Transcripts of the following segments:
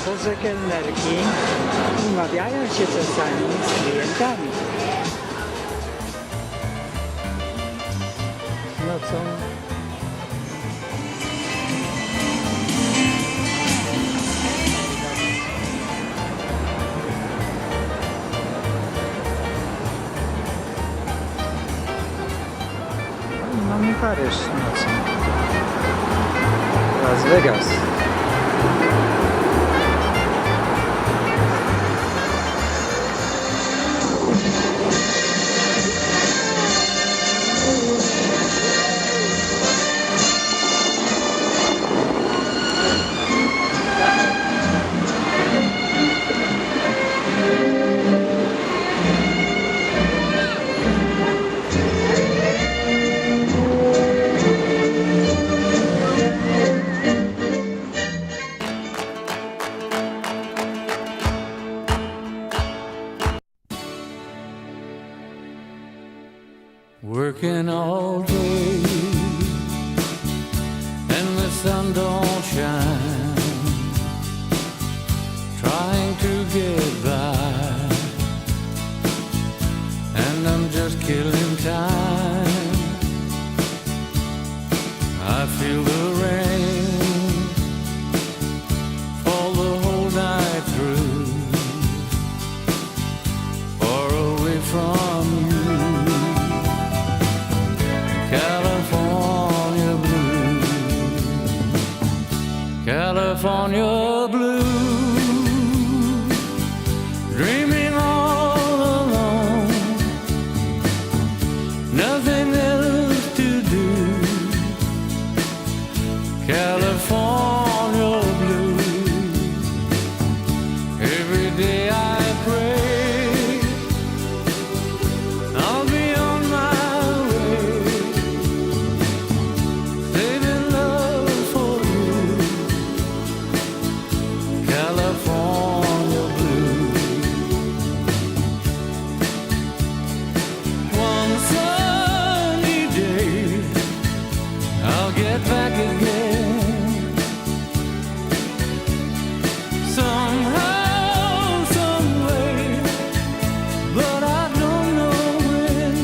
pozykę energii, umawiają się czasami z klientami. Nocą mamy Paryż nocą. Las Vegas. Working all day and the sun don't shine, trying to get by, and I'm just killing time. I feel the rain fall the whole night through, far away from you. California blue, California blue, dreaming all alone, nothing else to do. California blue, every day I pray I'll be on my way, saving love for you. California blue. One sunny day I'll get back again, somehow, some way, but I don't know when.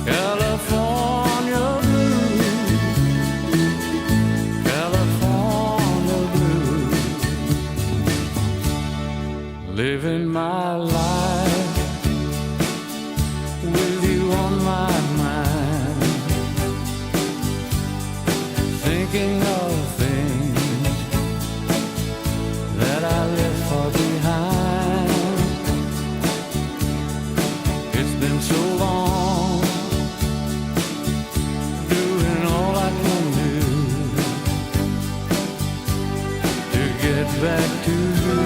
California blue, California blue, living my life with you on my mind, thinking of things that I left far behind. It's been so long, doing all I can do to get back to you.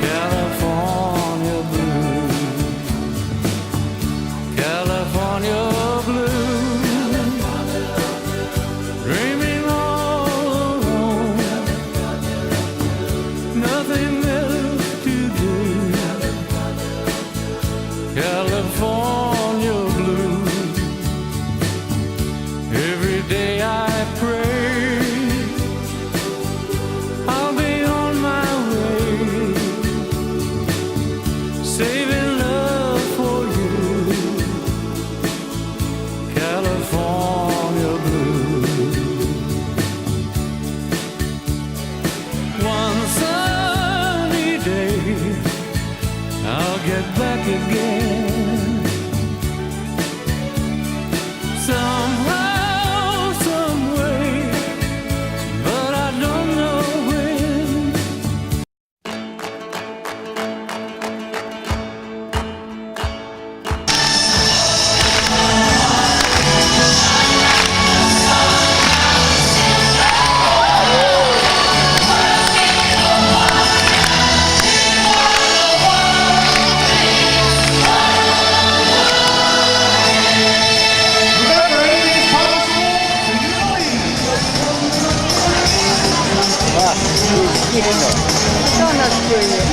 California blue, California blue, dreaming all alone, nothing else to do. California blue, every day I pray I'll be on my way, saving love for you. California blue. One sunny day I'll get back again, somehow, some way, but I don't know when. Kto nas płynie?